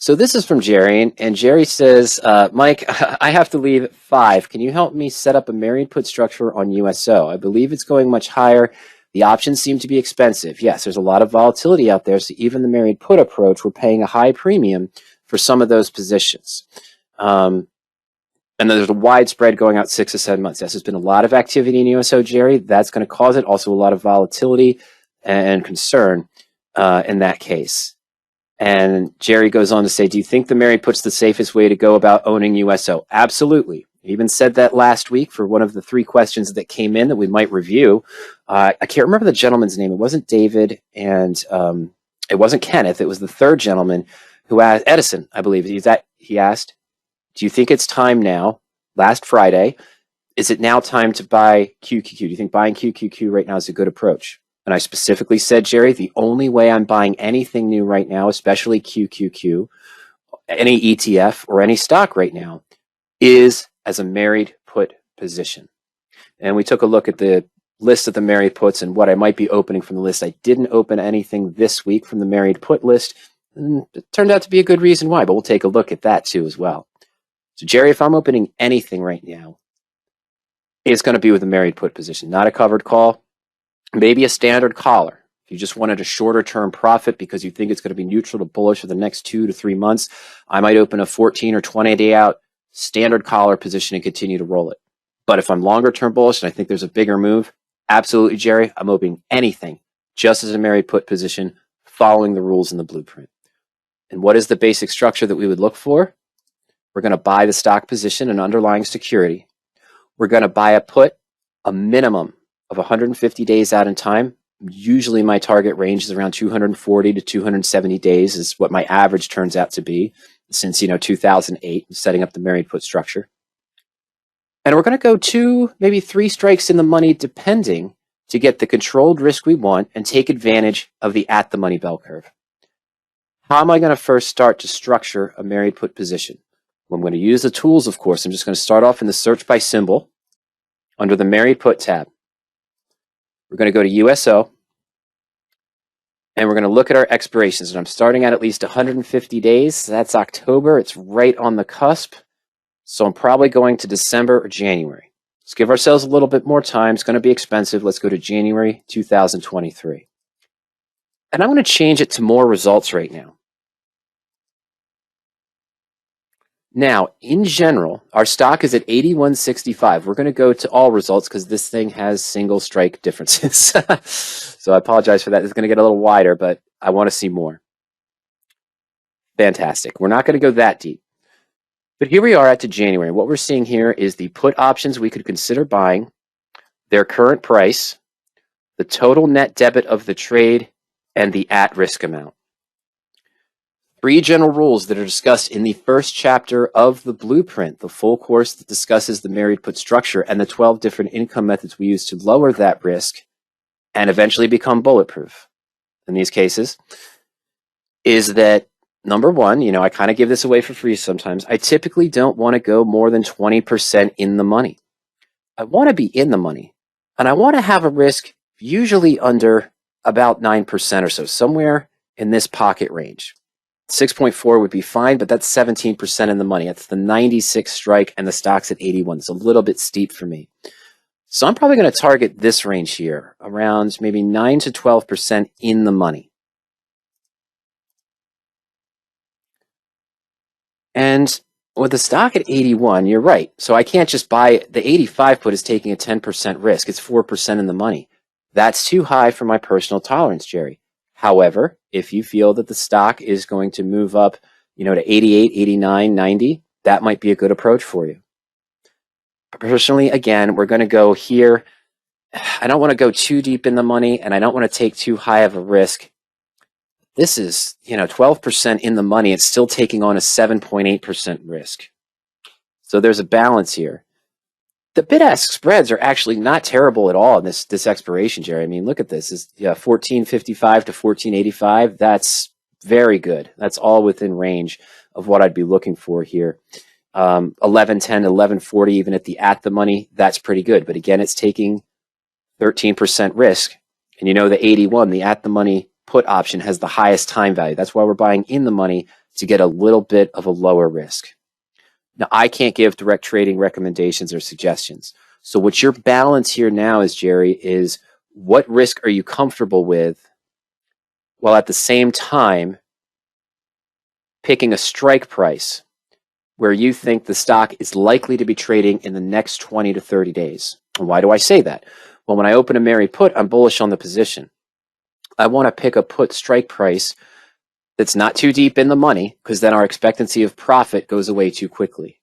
So this is from Jerry, and Jerry says, Mike, I have to leave at 5. Can you help me set up a married put structure on USO? I believe it's going much higher. The options seem to be expensive. Yes, there's a lot of volatility out there, so even the married put approach, we're paying a high premium for some of those positions. And then there's a wide spread going out 6 to 7 months. Yes, there's been a lot of activity in USO, Jerry. That's going to cause it. Also a lot of volatility and concern in that case. And Jerry goes on to say, do you think the married put's the safest way to go about owning USO? Absolutely. He even said that last week for one of the 3 questions that came in that we might review. I can't remember the gentleman's name. It wasn't David, and it wasn't Kenneth. It was the third gentleman who asked, Edison, I believe. He asked, do you think it's time now, last Friday, is it now time to buy QQQ? Do you think buying QQQ right now is a good approach? And I specifically said, Jerry, the only way I'm buying anything new right now, especially QQQ, any ETF or any stock right now, is as a married put position. And we took a look at the list of the married puts and what I might be opening from the list. I didn't open anything this week from the married put list. And it turned out to be a good reason why, but we'll take a look at that too as well. So Jerry, if I'm opening anything right now, it's going to be with a married put position, not a covered call. Maybe a standard collar. If you just wanted a shorter term profit because you think it's going to be neutral to bullish for the next 2 to 3 months, I might open a 14 or 20 day out standard collar position and continue to roll it. But if I'm longer term bullish and I think there's a bigger move, absolutely, Jerry, I'm opening anything just as a married put position, following the rules in the blueprint. And what is the basic structure that we would look for? We're going to buy the stock position and underlying security. We're going to buy a put, a minimum of 150 days out in time. Usually my target range is around 240 to 270 days is what my average turns out to be since, 2008, setting up the married put structure. And we're going to go 2, maybe 3 strikes in the money, depending, to get the controlled risk we want and take advantage of the at the money bell curve. How am I going to first start to structure a married put position? Well, I'm going to use the tools, of course. I'm just going to start off in the search by symbol under the married put tab. We're going to go to USO, and we're going to look at our expirations. And I'm starting at least 150 days. That's October. It's right on the cusp. So I'm probably going to December or January. Let's give ourselves a little bit more time. It's going to be expensive. Let's go to January 2023. And I'm going to change it to more results right now. Now, in general, our stock is at 81.65. We're going to go to all results because this thing has single strike differences. So I apologize for that. It's going to get a little wider, but I want to see more. Fantastic. We're not going to go that deep. But here we are at January. What we're seeing here is the put options we could consider buying, their current price, the total net debit of the trade, and the at-risk amount. 3 general rules that are discussed in the first chapter of the blueprint, the full course that discusses the married put structure and the 12 different income methods we use to lower that risk and eventually become bulletproof in these cases, is that number 1, I kind of give this away for free sometimes. I typically don't want to go more than 20% in the money. I want to be in the money, and I want to have a risk usually under about 9% or so, somewhere in this pocket range. 6.4 would be fine, but that's 17% in the money. That's the 96 strike, and the stock's at 81. It's a little bit steep for me. So I'm probably going to target this range here, around maybe 9 to 12% in the money. And with the stock at 81, you're right. So I can't just buy, the 85 put is taking a 10% risk. It's 4% in the money. That's too high for my personal tolerance, Jerry. However, if you feel that the stock is going to move up, to 88, 89, 90, that might be a good approach for you. Personally, again, we're going to go here. I don't want to go too deep in the money, and I don't want to take too high of a risk. This is, 12% in the money. It's still taking on a 7.8% risk. So there's a balance here. The bid-ask spreads are actually not terrible at all in this expiration, Jerry. I mean, look at this. It's 14.55 to 14.85. That's very good. That's all within range of what I'd be looking for here. 11.10 to 11.40, even at the money, that's pretty good. But again, it's taking 13% risk. And the 81, the at the money put option has the highest time value. That's why we're buying in the money to get a little bit of a lower risk. Now, I can't give direct trading recommendations or suggestions. So what your balance here now is, Jerry, is what risk are you comfortable with while at the same time picking a strike price where you think the stock is likely to be trading in the next 20 to 30 days. And why do I say that? Well, when I open a Mary put, I'm bullish on the position. I want to pick a put strike price that's not too deep in the money, because then our expectancy of profit goes away too quickly.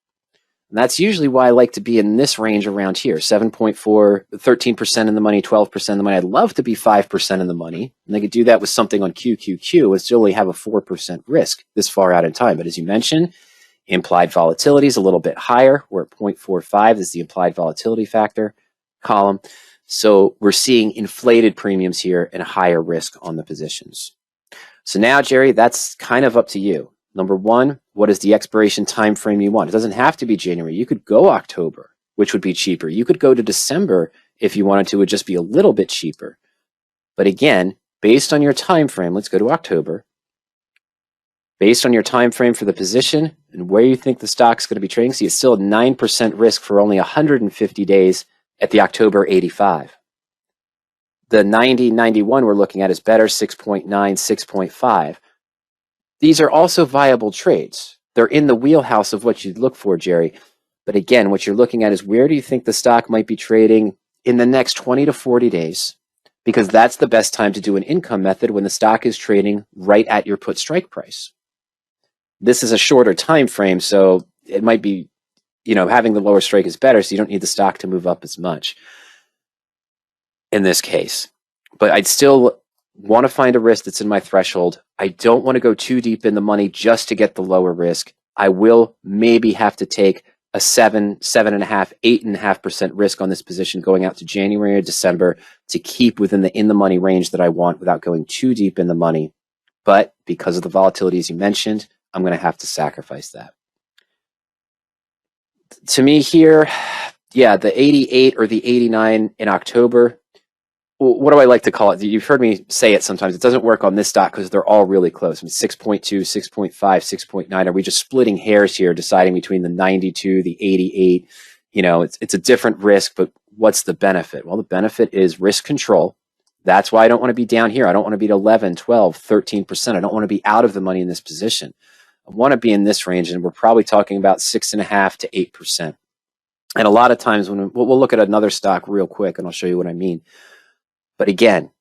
And that's usually why I like to be in this range around here, 7.4, 13% in the money, 12% in the money. I'd love to be 5% in the money. And they could do that with something on QQQ and still only have a 4% risk this far out in time. But as you mentioned, implied volatility is a little bit higher. We're at 0.45 is the implied volatility factor column. So we're seeing inflated premiums here and higher risk on the positions. So now, Jerry, that's kind of up to you. Number one, what is the expiration time frame you want? It doesn't have to be January. You could go October, which would be cheaper. You could go to December if you wanted to. It would just be a little bit cheaper. But again, based on your time frame, let's go to October. Based on your time frame for the position and where you think the stock's going to be trading, see, it's still a 9% risk for only 150 days at the October 85. The 90-91 we're looking at is better, 6.9, 6.5. These are also viable trades. They're in the wheelhouse of what you'd look for, Jerry. But again, what you're looking at is where do you think the stock might be trading in the next 20 to 40 days? Because that's the best time to do an income method when the stock is trading right at your put strike price. This is a shorter time frame, so it might be, having the lower strike is better, so you don't need the stock to move up as much in this case. But I'd still want to find a risk that's in my threshold. I don't want to go too deep in the money just to get the lower risk. I will maybe have to take a 7.5%, 8.5% risk on this position going out to January or December to keep within the in-the-money range that I want without going too deep in the money. But because of the volatility, as you mentioned, I'm going to have to sacrifice that. To me here, yeah, the 88 or the 89 in October, what do I like to call it? You've heard me say it sometimes. It doesn't work on this stock because they're all really close. I mean, 6.2, 6.5, 6.9. Are we just splitting hairs here, deciding between the 92, the 88? It's a different risk, but what's the benefit? Well, the benefit is risk control. That's why I don't want to be down here. I don't want to be at 11, 12, 13%. I don't want to be out of the money in this position. I want to be in this range, and we're probably talking about 6.5 to 8%. And a lot of times when we'll look at another stock real quick, and I'll show you what I mean. But again,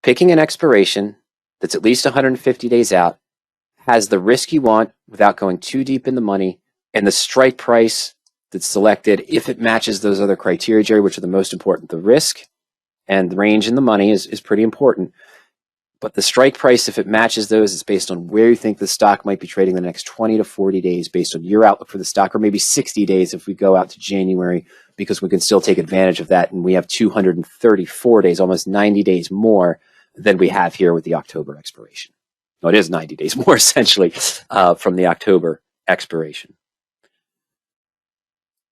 picking an expiration that's at least 150 days out has the risk you want without going too deep in the money, and the strike price that's selected, if it matches those other criteria, Jerry, which are the most important. The risk and the range in the money is pretty important. But the strike price, if it matches those, is based on where you think the stock might be trading the next 20 to 40 days based on your outlook for the stock, or maybe 60 days if we go out to January, because we can still take advantage of that. And we have 234 days, almost 90 days more than we have here with the October expiration. No, it is 90 days more, essentially, from the October expiration.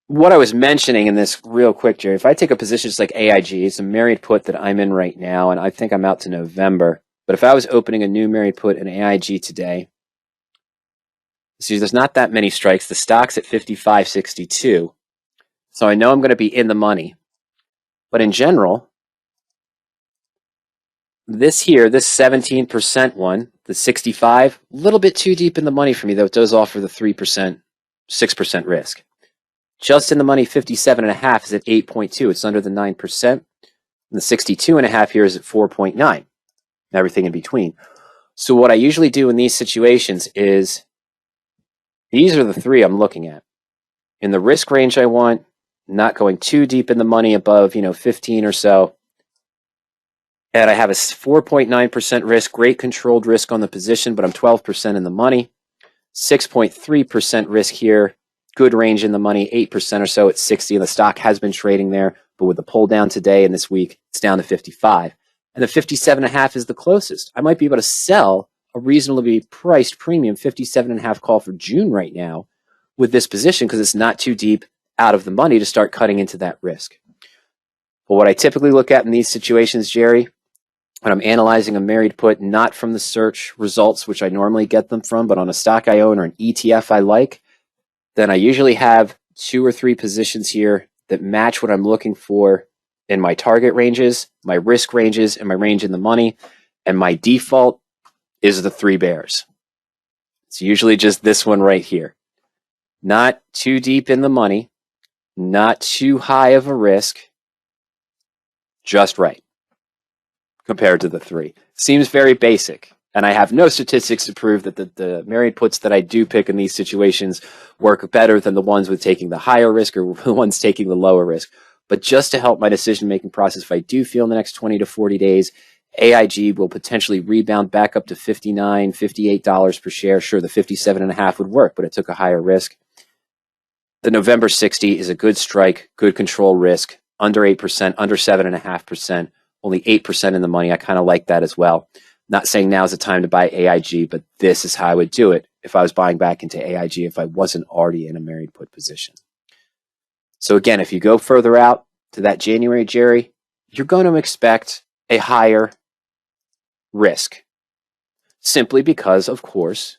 What I was mentioning in this real quick, Jerry, if I take a position just like AIG, it's a married put that I'm in right now, and I think I'm out to November. But if I was opening a new married put in AIG today, see, there's not that many strikes. The stock's at 55.62. So I know I'm going to be in the money. But in general, this 17% one, the 65, a little bit too deep in the money for me, though. It does offer the 3%, 6% risk. Just in the money, 57.5 is at 8.2. It's under the 9%. And the 62.5 here is at 4.9. Everything in between. So what I usually do in these situations is, these are the three I'm looking at. In the risk range I want, not going too deep in the money above, 15 or so. And I have a 4.9% risk, great controlled risk on the position, but I'm 12% in the money. 6.3% risk here, good range in the money, 8% or so at 60. And the stock has been trading there, but with the pull down today and this week, it's down to 55. And the 57.5 is the closest. I might be able to sell a reasonably priced premium 57.5 call for June right now with this position because it's not too deep out of the money to start cutting into that risk. But what I typically look at in these situations, Jerry, when I'm analyzing a married put, not from the search results, which I normally get them from, but on a stock I own or an ETF I like, then I usually have 2 or 3 positions here that match what I'm looking for in my target ranges, my risk ranges, and my range in the money. And my default is the 3 bears. It's usually just this one right here. Not too deep in the money, not too high of a risk, just right compared to the 3. Seems very basic. And I have no statistics to prove that the married puts that I do pick in these situations work better than the ones with taking the higher risk or the ones taking the lower risk. But just to help my decision-making process, if I do feel in the next 20 to 40 days, AIG will potentially rebound back up to $59, $58 per share. Sure, the 57.5 would work, but it took a higher risk. The November 60 is a good strike, good control risk, under 8%, under 7.5%, only 8% in the money. I kind of like that as well. Not saying now's the time to buy AIG, but this is how I would do it if I was buying back into AIG if I wasn't already in a married put position. So again, if you go further out to that January, Jerry, you're going to expect a higher risk simply because, of course,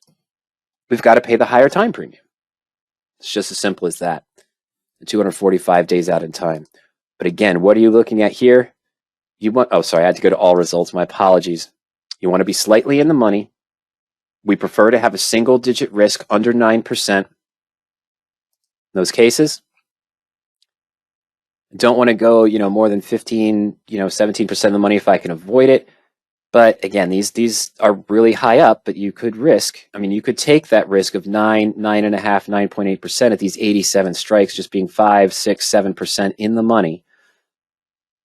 we've got to pay the higher time premium. It's just as simple as that. The 245 days out in time. But again, what are you looking at here? You want, oh, sorry, I had to go to all results. My apologies. You want to be slightly in the money. We prefer to have a single digit risk under 9%. In those cases, don't want to go, more than 15, 17% of the money if I can avoid it. But again, these are really high up, but you could risk. I mean, you could take that risk of 9.5, 9.8% at these 87 strikes, just being 5, 6, 7% in the money.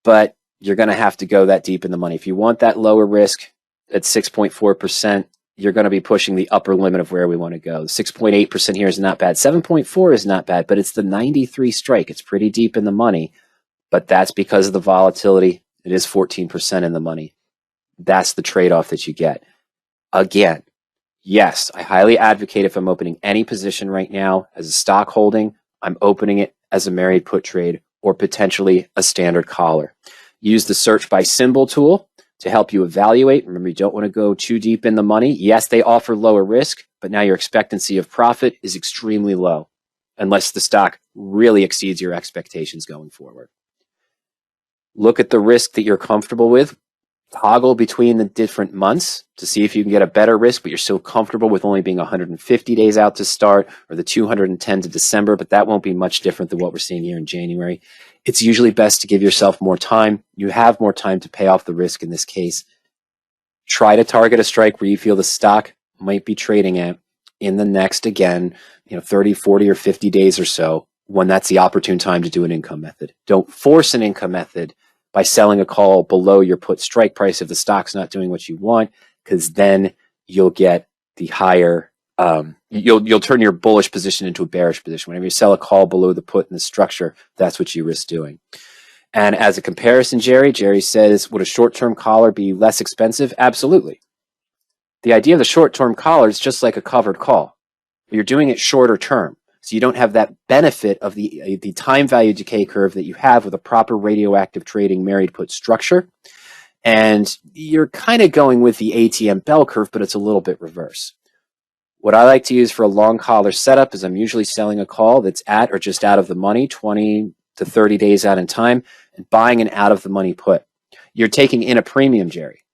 But you're going to have to go that deep in the money. If you want that lower risk at 6.4%, you're going to be pushing the upper limit of where we want to go. 6.8% here is not bad. 7.4 is not bad, but it's the 93 strike. It's pretty deep in the money, but that's because of the volatility. It is 14% in the money. That's the trade-off that you get. Again, yes, I highly advocate if I'm opening any position right now as a stock holding, I'm opening it as a married put trade or potentially a standard collar. Use the search by symbol tool to help you evaluate. Remember, you don't want to go too deep in the money. Yes, they offer lower risk, but now your expectancy of profit is extremely low unless the stock really exceeds your expectations going forward. Look at the risk that you're comfortable with. Toggle between the different months to see if you can get a better risk, but you're still comfortable with only being 150 days out to start or the 210 to December, but that won't be much different than what we're seeing here in January. It's usually best to give yourself more time. You have more time to pay off the risk in this case. Try to target a strike where you feel the stock might be trading at in the next, again, 30, 40, or 50 days or so, when that's the opportune time to do an income method. Don't force an income method by selling a call below your put strike price if the stock's not doing what you want, because then you'll get the higher, you'll turn your bullish position into a bearish position. Whenever you sell a call below the put in the structure, that's what you risk doing. And as a comparison, Jerry says, would a short-term collar be less expensive? Absolutely. The idea of the short-term collar is just like a covered call. You're doing it shorter term. So you don't have that benefit of the time value decay curve that you have with a proper radioactive trading married put structure. And you're kind of going with the ATM bell curve, but it's a little bit reverse. What I like to use for a long collar setup is I'm usually selling a call that's at or just out of the money, 20 to 30 days out in time, and buying an out of the money put. You're taking in a premium, Jerry,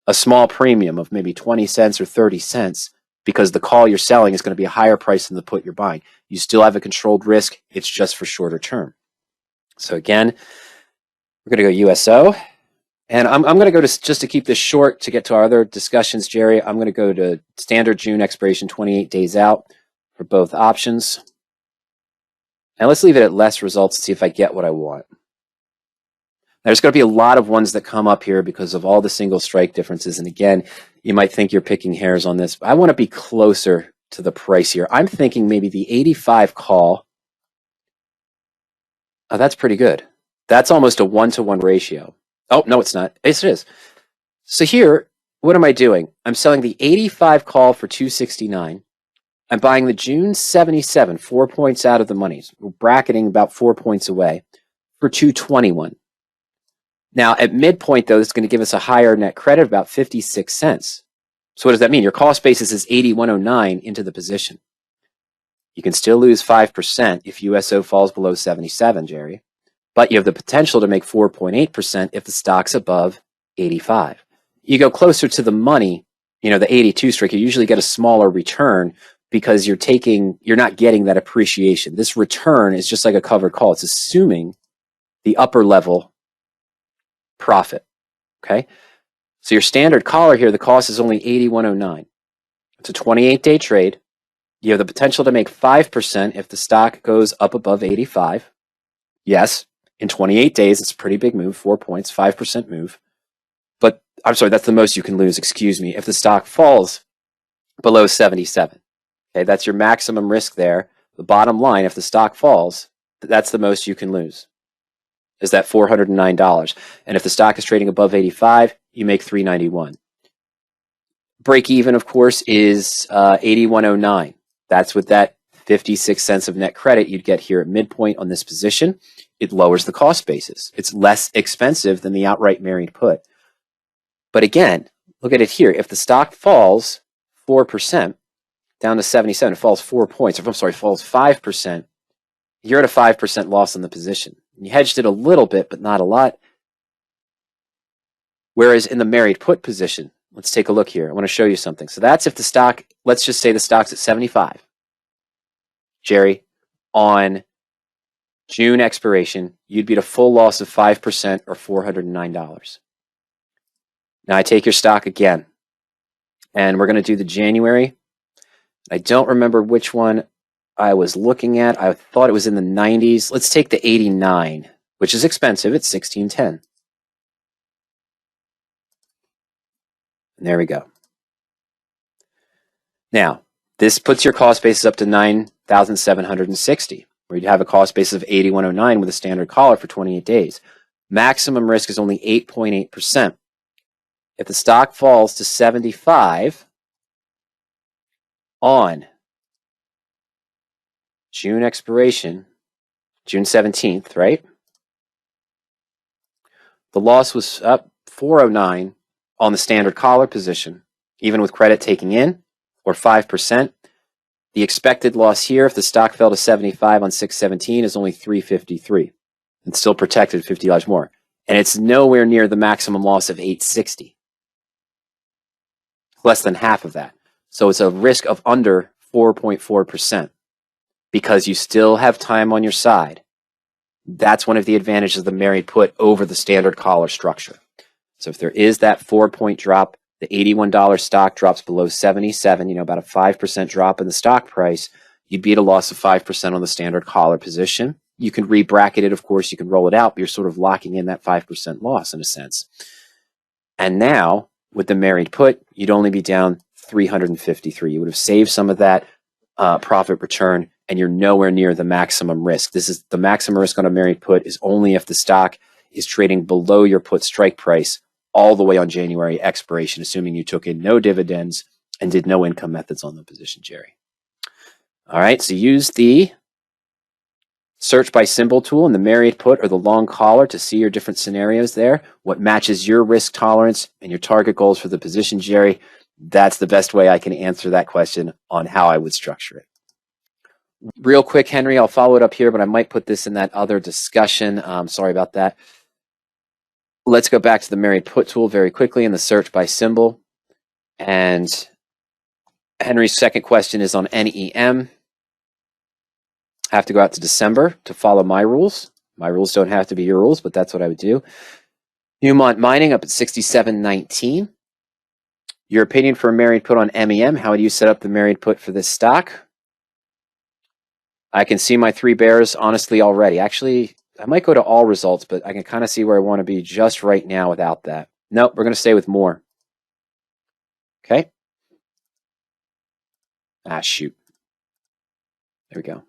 a small premium of maybe 20 cents or 30 cents, because the call you're selling is going to be a higher price than the put you're buying. You still have a controlled risk. It's just for shorter term. So again, we're going to go USO. And I'm going to go to, just to keep this short to get to our other discussions, Jerry, I'm going to go to standard June expiration, 28 days out for both options. And let's leave it at less results and see if I get what I want. There's going to be a lot of ones that come up here because of all the single strike differences. And again, you might think you're picking hairs on this. I want to be closer to the price here. I'm thinking maybe the 85 call. Oh, that's pretty good. That's almost a 1-to-1 ratio. Oh, no, it's not. Yes, it is. So here, what am I doing? I'm selling the 85 call for 269. I'm buying the June 77, 4 points out of the money. So we're bracketing about 4 points away for 221. Now, at midpoint, though, it's going to give us a higher net credit of about 56 cents. So what does that mean? Your cost basis is 81.09 into the position. You can still lose 5% if USO falls below 77, Jerry, but you have the potential to make 4.8% if the stock's above 85. You go closer to the money, the 82 strike, you usually get a smaller return because you're not getting that appreciation. This return is just like a covered call. It's assuming the upper level profit, okay? So your standard collar here, the cost is only 81.09. It's a 28-day trade. You have the potential to make 5% if the stock goes up above 85. Yes, in 28 days, it's a pretty big move, 4 points, 5% move. But I'm sorry, that's the most you can lose, excuse me, if the stock falls below 77. Okay, that's your maximum risk there. The bottom line, if the stock falls, that's the most you can lose, is that $409. And if the stock is trading above 85, you make $391. Break even, of course, is 81.09. That's with that 56 cents of net credit you'd get here at midpoint on this position. It lowers the cost basis. It's less expensive than the outright married put. But again, look at it here. If the stock falls 4% down to 77, it falls 4 points, or I'm sorry, falls 5%, you're at a 5% loss on the position. You hedged it a little bit, but not a lot. Whereas in the married put position, let's take a look here. I want to show you something. So that's if the stock, let's just say the stock's at 75. Jerry, on June expiration, you'd be at a full loss of 5% or $409. Now I take your stock again, and we're going to do the January. I don't remember which one I was looking at. I thought it was in the 90s. Let's take the 89, which is expensive. It's 1610. And there we go. Now, this puts your cost basis up to 9,760, where you'd have a cost basis of 81.09 with a standard collar for 28 days. Maximum risk is only 8.8%. If the stock falls to 75 on June expiration, June 17th, right? The loss was up 409 on the standard collar position, even with credit taking in, or 5%. The expected loss here, if the stock fell to 75 on 6/17, is only 353. It's still protected $50 more. And it's nowhere near the maximum loss of 860. Less than half of that. So it's a risk of under 4.4% because you still have time on your side. That's one of the advantages of the married put over the standard collar structure. So if there is that 4-point drop, the $81 stock drops below 77, about a 5% drop in the stock price, you'd be at a loss of 5% on the standard collar position. You can re-bracket it, of course, you can roll it out, but you're sort of locking in that 5% loss in a sense. And now, with the married put, you'd only be down 353. You would have saved some of that profit return, and you're nowhere near the maximum risk. This is the maximum risk on a married put is only if the stock is trading below your put strike price all the way on January expiration, assuming you took in no dividends and did no income methods on the position, Jerry. All right, so use the search by symbol tool in the married put or the long collar to see your different scenarios there, what matches your risk tolerance and your target goals for the position, Jerry. That's the best way I can answer that question on how I would structure it. Real quick, Henry, I'll follow it up here, but I might put this in that other discussion. Sorry about that. Let's go back to the married put tool very quickly in the search by symbol. And Henry's second question is on NEM. I have to go out to December to follow my rules. My rules don't have to be your rules, but that's what I would do. Newmont Mining up at 67.19. Your opinion for a married put on MEM. How would you set up the married put for this stock? I can see my three bears honestly already. Actually, I might go to all results, but I can kind of see where I want to be just right now without that. Nope, we're going to stay with more. Okay. Ah, shoot. There we go.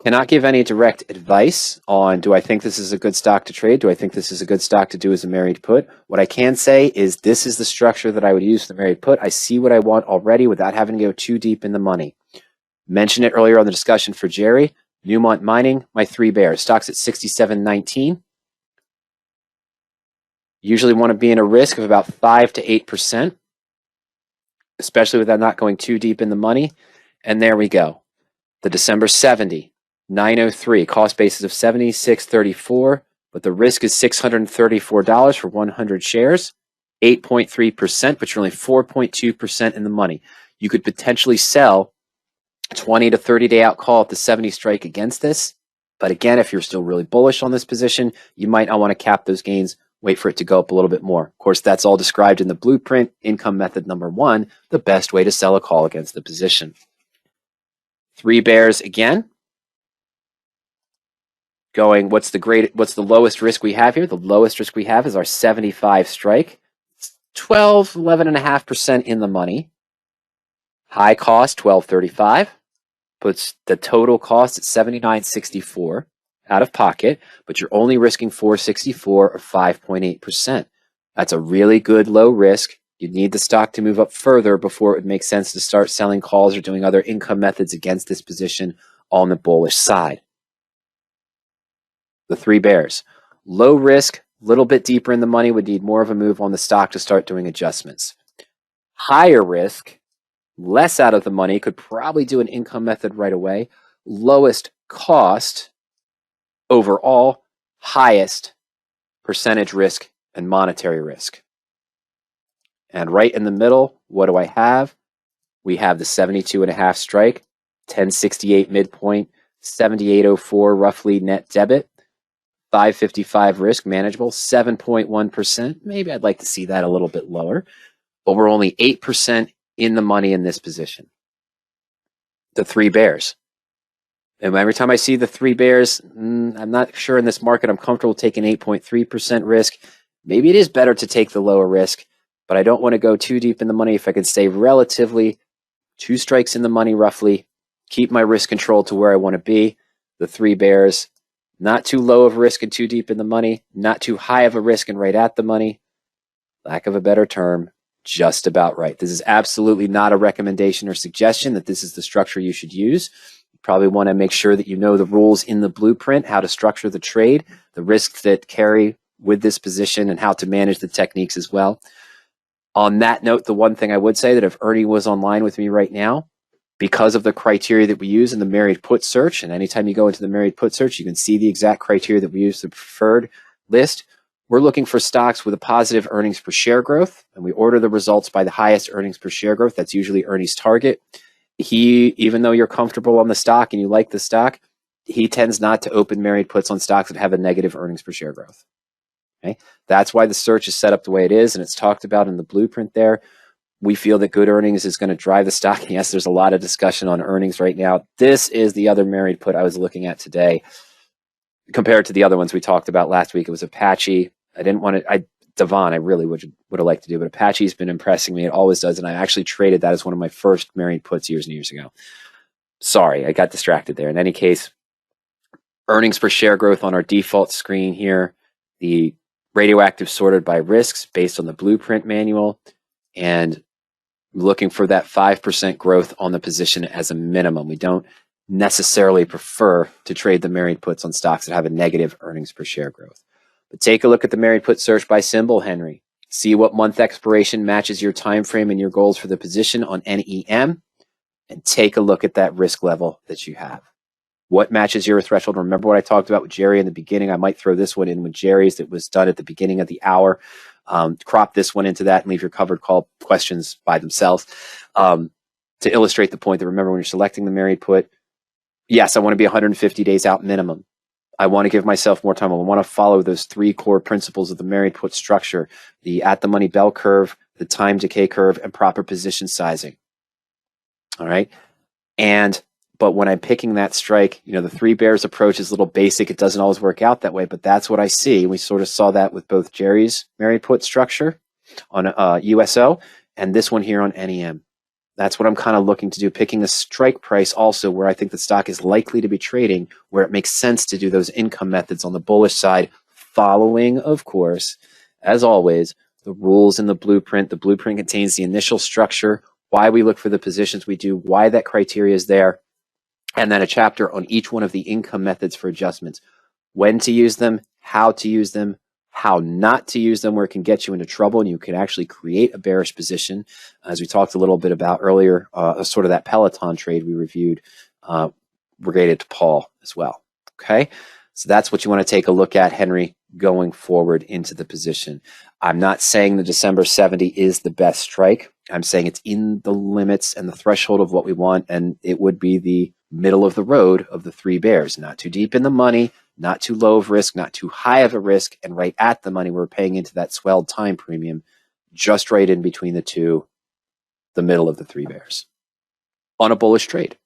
Cannot give any direct advice on, do I think this is a good stock to trade? Do I think this is a good stock to do as a married put? What I can say is this is the structure that I would use for the married put. I see what I want already without having to go too deep in the money. Mentioned it earlier on the discussion for Jerry. Newmont Mining, my three bears. Stock's at 67.19. Usually want to be in a risk of about 5 to 8%, especially with that not going too deep in the money. And there we go. The December 70, 903, cost basis of 76.34, but the risk is $634 for 100 shares, 8.3%, but you're only 4.2% in the money. You could potentially sell 20 to 30 day out call at the 70 strike against this. But again, if you're still really bullish on this position, you might not want to cap those gains, wait for it to go up a little bit more. Of course, that's all described in the blueprint, income method number 1, the best way to sell a call against the position. 3 bears again. Going, what's the lowest risk we have here? The lowest risk we have is our 75 strike. 11.5% in the money. High cost, 12.35. Puts the total cost at 79.64 out of pocket, but you're only risking 4.64 or 5.8%. That's a really good low risk. You need the stock to move up further before it would make sense to start selling calls or doing other income methods against this position on the bullish side. The 3 bears. Low risk, a little bit deeper in the money, would need more of a move on the stock to start doing adjustments. Higher risk, less out of the money, could probably do an income method right away. Lowest cost, overall, highest percentage risk and monetary risk. And right in the middle, what do I have? We have the 72.5 strike, 1068 midpoint, 7804 roughly net debit, 555 risk, manageable, 7.1%. Maybe I'd like to see that a little bit lower, but we're only 8% in the money in this position. The 3 bears. And every time I see the 3 bears, I'm not sure in this market I'm comfortable taking 8.3% risk. Maybe it is better to take the lower risk, but I don't want to go too deep in the money. If I could stay relatively 2 strikes in the money roughly, keep my risk control to where I want to be. The 3 bears, not too low of a risk and too deep in the money, not too high of a risk and right at the money. Lack of a better term, just about right. This is absolutely not a recommendation or suggestion that this is the structure you should use. You probably want to make sure that you know the rules in the blueprint, how to structure the trade, the risks that carry with this position, and how to manage the techniques as well. On that note, the one thing I would say that if Ernie was online with me right now, because of the criteria that we use in the married put search, and anytime you go into the married put search, you can see the exact criteria that we use, the preferred list. We're looking for stocks with a positive earnings per share growth, and we order the results by the highest earnings per share growth. That's usually Ernie's target. Even though you're comfortable on the stock and you like the stock, he tends not to open married puts on stocks that have a negative earnings per share growth. Okay? That's why the search is set up the way it is, and it's talked about in the blueprint there. We feel that good earnings is going to drive the stock. And yes, there's a lot of discussion on earnings right now. This is the other married put I was looking at today. Compared to the other ones we talked about last week, it was Apache. Devon, I really would have liked to do, but Apache's been impressing me. It always does, and I actually traded that as one of my first married puts years and years ago. Sorry, I got distracted there. In any case, earnings per share growth on our default screen here, the RadioActive sorted by risks based on the blueprint manual, and looking for that 5% growth on the position as a minimum. We don't necessarily prefer to trade the married puts on stocks that have a negative earnings per share growth. But take a look at the married put search by symbol, Henry. See what month expiration matches your time frame and your goals for the position on NEM, and take a look at that risk level that you have. What matches your threshold? Remember what I talked about with Jerry in the beginning? I might throw this one in with Jerry's that was done at the beginning of the hour. Crop this one into that and leave your covered call questions by themselves to illustrate the point that, remember, when you're selecting the married put, yes, I want to be 150 days out minimum. I want to give myself more time. I want to follow those 3 core principles of the married put structure: the at the money bell curve, the time decay curve, and proper position sizing. All right. But when I'm picking that strike, the 3 bears approach is a little basic. It doesn't always work out that way, but that's what I see. We sort of saw that with both Jerry's married put structure on USO and this one here on NEM. That's what I'm kind of looking to do, picking the strike price also where I think the stock is likely to be trading, where it makes sense to do those income methods on the bullish side, following, of course, as always, the rules in the blueprint. The blueprint contains the initial structure, why we look for the positions we do, why that criteria is there, and then a chapter on each one of the income methods for adjustments, when to use them, how to use them, how not to use them where it can get you into trouble, and you can actually create a bearish position, as we talked a little bit about earlier, sort of that Peloton trade we reviewed related to Paul as well. Okay, so that's what you want to take a look at, Henry, going forward into the position. I'm not saying the December 70 is the best strike. I'm saying it's in the limits and the threshold of what we want, and it would be the middle of the road of the three bears. Not too deep in the money, not too low of risk, not too high of a risk, and right at the money. We're paying into that swelled time premium, just right in between the two, the middle of the three bears on a bullish trade.